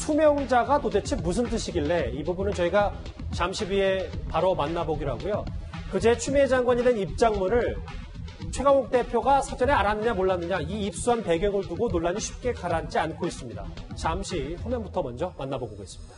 수명자가 도대체 무슨 뜻이길래 이 부분은 저희가 잠시 후에 바로 만나보기로 하고요. 그제 추미애 장관이 낸 입장문을 최강욱 대표가 사전에 알았느냐 몰랐느냐 이 입수한 배경을 두고 논란이 쉽게 가라앉지 않고 있습니다. 잠시 화면부터 먼저 만나보고 오겠습니다.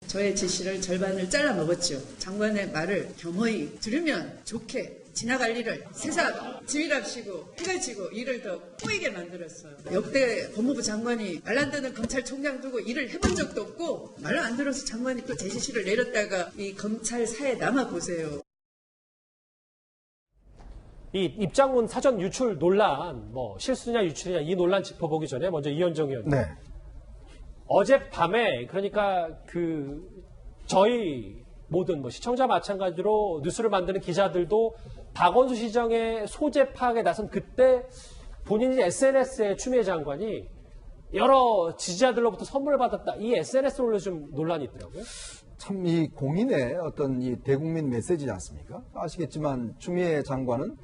저의 지시를 절반을 잘라 먹었죠. 장관의 말을 겸허히 들으면 좋게 지나갈 일을 세상 지휘랍시고 해가 지고 일을 더 꼬이게 만들었어요. 역대 법무부 장관이 말 안 듣는 검찰총장 두고 일을 해본 적도 없고 말 안 들어서 장관이 또 제 지시를 내렸다가 이 검찰사에 남아보세요. 이 입장문 사전 유출 논란, 실수냐 유출이냐 이 논란 짚어보기 전에 먼저 이현정 의원님. 네. 어젯밤에 그러니까 저희 모든 시청자 마찬가지로 뉴스를 만드는 기자들도 박원순 시장의 소재 파악에 나선 그때 본인이 SNS에 추미애 장관이 여러 지지자들로부터 선물을 받았다. 이 SNS로 좀 논란이 있더라고요. 참 이 공인의 어떤 이 대국민 메시지지 않습니까? 아시겠지만 추미애 장관은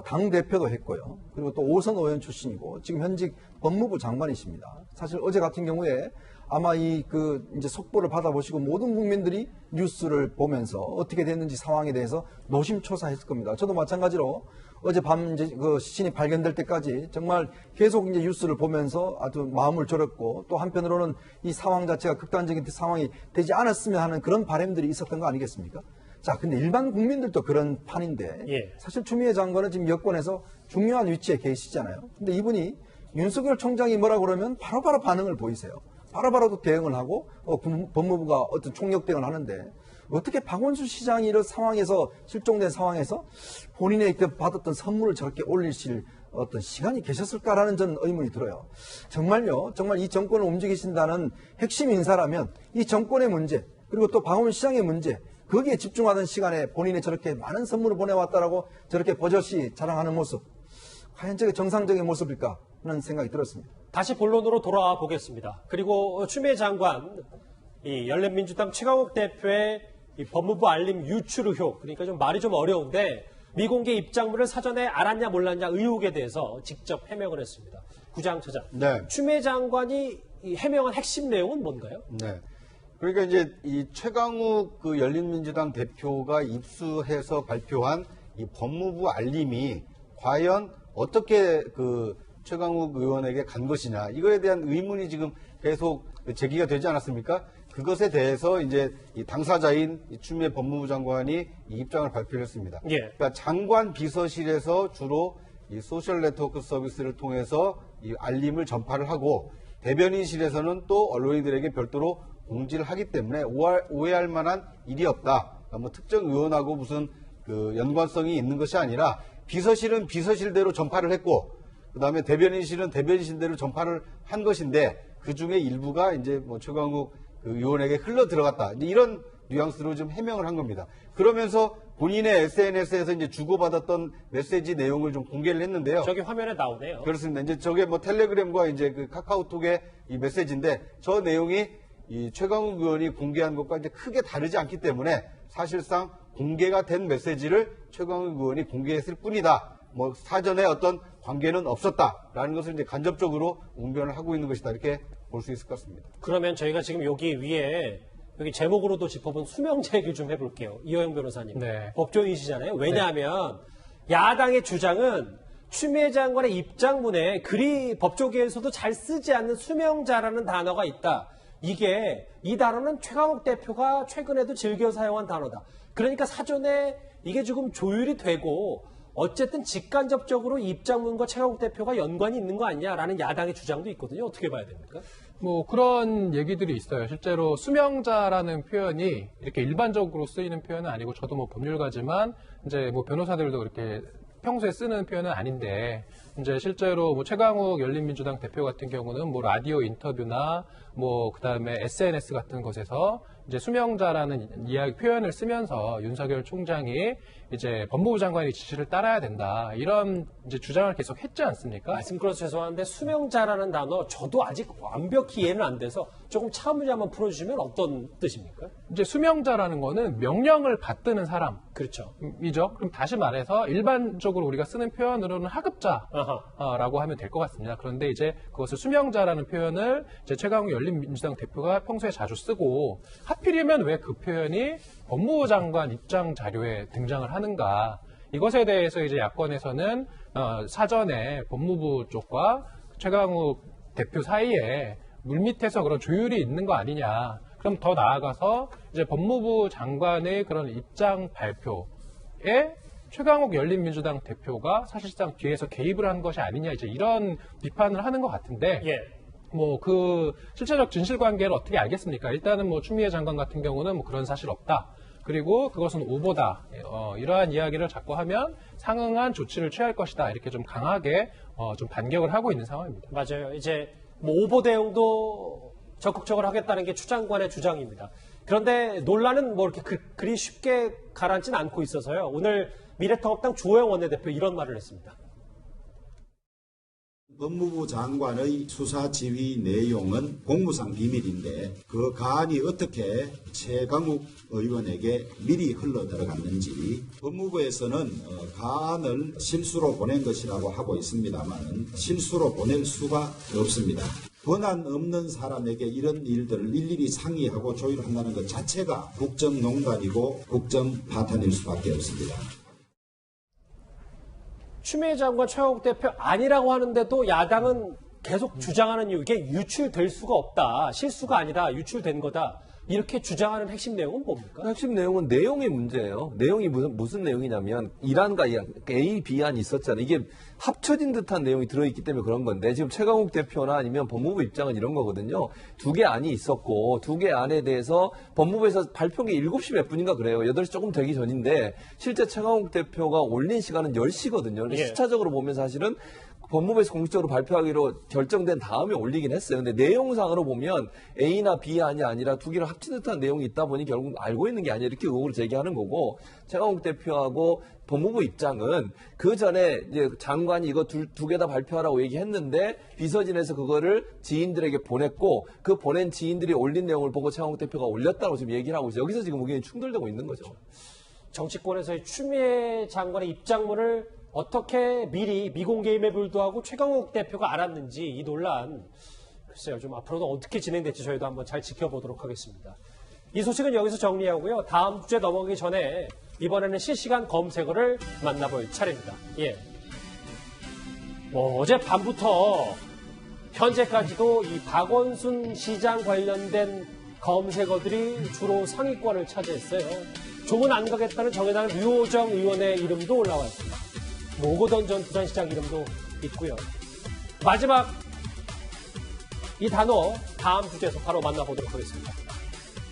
당 대표도 했고요. 그리고 또 오선 의원 출신이고 지금 현직 법무부 장관이십니다. 사실 어제 같은 경우에 아마 이제 속보를 받아보시고 모든 국민들이 뉴스를 보면서 어떻게 됐는지 상황에 대해서 노심초사했을 겁니다. 저도 마찬가지로 어젯밤 이제 그 시신이 발견될 때까지 정말 계속 이제 뉴스를 보면서 아주 마음을 졸였고 또 한편으로는 이 상황 자체가 극단적인 상황이 되지 않았으면 하는 그런 바람들이 있었던 거 아니겠습니까? 자, 근데 일반 국민들도 그런 판인데 사실 추미애 장관은 지금 여권에서 중요한 위치에 계시잖아요. 근데 이분이 윤석열 총장이 뭐라 그러면 바로바로 반응을 보이세요. 바로바로 대응을 하고 법무부가 어떤 총력 대응을 하는데 어떻게 박원순 시장이 이런 상황에서 실종된 상황에서 본인의 받았던 선물을 저렇게 올리실 어떤 시간이 계셨을까라는 저는 의문이 들어요. 정말요. 정말 이 정권을 움직이신다는 핵심 인사라면 이 정권의 문제 그리고 또 박원순 시장의 문제 거기에 집중하던 시간에 본인이 저렇게 많은 선물을 보내왔다라고 저렇게 버젓이 자랑하는 모습 과연 저게 정상적인 모습일까 하는 생각이 들었습니다. 다시 본론으로 돌아와 보겠습니다. 그리고 추미애 장관, 이 열린민주당 최강욱 대표의 이 법무부 알림 유출 의혹, 그러니까 좀 말이 좀 어려운데 미공개 입장문을 사전에 알았냐 몰랐냐 의혹에 대해서 직접 해명을 했습니다. 구장처장, 네. 추미애 장관이 이 해명한 핵심 내용은 뭔가요? 네. 그러니까 이제 이 최강욱 그 열린민주당 대표가 입수해서 발표한 이 법무부 알림이 과연 어떻게 그 최강욱 의원에게 간 것이냐 이거에 대한 의문이 지금 계속 제기가 되지 않았습니까? 그것에 대해서 이제 이 당사자인 추미애 법무부 장관이 이 입장을 발표했습니다. 그러니까 장관 비서실에서 주로 이 소셜 네트워크 서비스를 통해서 이 알림을 전파를 하고 대변인실에서는 또 언론인들에게 별도로 공지를 하기 때문에 오해할 만한 일이 없다. 그러니까 특정 의원하고 무슨 그 연관성이 있는 것이 아니라 비서실은 비서실대로 전파를 했고 그다음에 대변인실은 대변인실대로 전파를 한 것인데 그 중에 일부가 이제 최강욱 그 의원에게 흘러 들어갔다. 이런 뉘앙스로 좀 해명을 한 겁니다. 그러면서 본인의 SNS에서 이제 주고받았던 메시지 내용을 좀 공개를 했는데요. 저기 화면에 나오네요. 그렇습니다. 이제 저게 텔레그램과 이제 그 카카오톡의 이 메시지인데 저 내용이 이 최강욱 의원이 공개한 것과 이제 크게 다르지 않기 때문에 사실상 공개가 된 메시지를 최강욱 의원이 공개했을 뿐이다. 사전에 어떤 관계는 없었다라는 것을 이제 간접적으로 웅변을 하고 있는 것이다. 이렇게 볼 수 있을 것 같습니다. 그러면 저희가 지금 여기 위에 여기 제목으로도 짚어본 수명제 얘기 좀 해볼게요. 이호영 변호사님. 네. 법조인이시잖아요. 왜냐하면 야당의 주장은 추미애 장관의 입장문에 그리 법조계에서도 잘 쓰지 않는 수명자라는 단어가 있다. 이 단어는 최강욱 대표가 최근에도 즐겨 사용한 단어다. 그러니까 사전에 이게 조금 조율이 되고 어쨌든 직간접적으로 입장문과 최강욱 대표가 연관이 있는 거 아니냐라는 야당의 주장도 있거든요. 어떻게 봐야 됩니까? 그런 얘기들이 있어요. 실제로 수명자라는 표현이 이렇게 일반적으로 쓰이는 표현은 아니고 저도 법률가지만 이제 변호사들도 그렇게 평소에 쓰는 표현은 아닌데 이제 실제로 최강욱 열린민주당 대표 같은 경우는 라디오 인터뷰나 뭐 그다음에 SNS 같은 것에서 이제 수명자라는 이야기 표현을 쓰면서 윤석열 총장이 이제 법무부 장관의 지시를 따라야 된다 이런 이제 주장을 계속 했지 않습니까? 말씀 끌어서 죄송한데 수명자라는 단어 저도 아직 완벽히 이해는 안 돼서 조금 차분히 한번 풀어주시면 어떤 뜻입니까? 이제 수명자라는 거는 명령을 받드는 사람. 그렇죠. 이죠. 그럼 다시 말해서 일반적으로 우리가 쓰는 표현으로는 아하. 하급자라고 하면 될 것 같습니다. 그런데 이제 그것을 수명자라는 표현을 이제 최강욱 열린민주당 대표가 평소에 자주 쓰고 하필이면 왜 그 표현이 법무부 장관 입장 자료에 등장을 하는가? 이것에 대해서 이제 야권에서는 사전에 법무부 쪽과 최강욱 대표 사이에 물밑에서 그런 조율이 있는 거 아니냐? 그럼 더 나아가서 이제 법무부 장관의 그런 입장 발표에 최강욱 열린민주당 대표가 사실상 뒤에서 개입을 한 것이 아니냐 이제 이런 비판을 하는 것 같은데 예. 뭐 그 실체적 진실 관계를 어떻게 알겠습니까? 일단은 뭐 추미애 장관 같은 경우는 뭐 그런 사실 없다. 그리고 그것은 오보다. 이러한 이야기를 자꾸 하면 상응한 조치를 취할 것이다. 이렇게 좀 강하게 좀 반격을 하고 있는 상황입니다. 맞아요. 이제 뭐 오보 대응도 적극적으로 하겠다는 게 추 장관의 주장입니다. 그런데 논란은 뭐 이렇게 그리 쉽게 가라앉진 않고 있어서요. 오늘 미래통합당 주호영 원내대표 이런 말을 했습니다. 법무부 장관의 수사 지휘 내용은 공무상 비밀인데 그 가안이 어떻게 최강욱 의원에게 미리 흘러 들어갔는지 법무부에서는 가안을 실수로 보낸 것이라고 하고 있습니다만 실수로 보낼 수가 없습니다. 권한 없는 사람에게 이런 일들을 일일이 상의하고 조율한다는 것 자체가 국정농단이고 국정파탄일 수밖에 없습니다. 추미애 장관 최강욱 대표 아니라고 하는데도 야당은 계속 주장하는 이유, 이게 유출될 수가 없다. 실수가 아니라 유출된 거다. 이렇게 주장하는 핵심 내용은 뭡니까? 핵심 내용은 내용의 문제예요. 내용이 무슨 내용이냐면 이란과 A, B안이 있었잖아요. 이게 합쳐진 듯한 내용이 들어있기 때문에 그런 건데 지금 최강욱 대표나 아니면 법무부 입장은 이런 거거든요. 두 개 안이 있었고 두 개 안에 대해서 법무부에서 발표한 게 7시 몇 분인가 그래요. 8시 조금 되기 전인데 실제 최강욱 대표가 올린 시간은 10시거든요. 예. 시차적으로 보면 사실은 법무부에서 공식적으로 발표하기로 결정된 다음에 올리긴 했어요. 근데 내용상으로 보면 A나 B안이 아니라 두 개를 합친 듯한 내용이 있다 보니 결국 알고 있는 게 아니라 이렇게 의혹을 제기하는 거고 최강욱 대표하고 법무부 입장은 그 전에 이제 장관이 이거 두 개 다 발표하라고 얘기했는데 비서진에서 그거를 지인들에게 보냈고 그 보낸 지인들이 올린 내용을 보고 최강욱 대표가 올렸다고 지금 얘기를 하고 있어요. 여기서 지금 의견이 충돌되고 있는 거죠. 정치권에서의 추미애 장관의 입장문을 어떻게 미리 미공개임에 불구하고 최강욱 대표가 알았는지 이 논란 글쎄요 좀 앞으로도 어떻게 진행될지 저희도 한번 잘 지켜보도록 하겠습니다. 이 소식은 여기서 정리하고요. 다음 주제 넘어가기 전에 이번에는 실시간 검색어를 만나볼 차례입니다. 예. 어제 밤부터 현재까지도 이 박원순 시장 관련된 검색어들이 주로 상위권을 차지했어요. 조문 안 가겠다는 정의당 류호정 의원의 이름도 올라왔습니다. 오거돈 전 부산시장 이름도 있고요. 마지막 이 단어 다음 주제에서 바로 만나보도록 하겠습니다.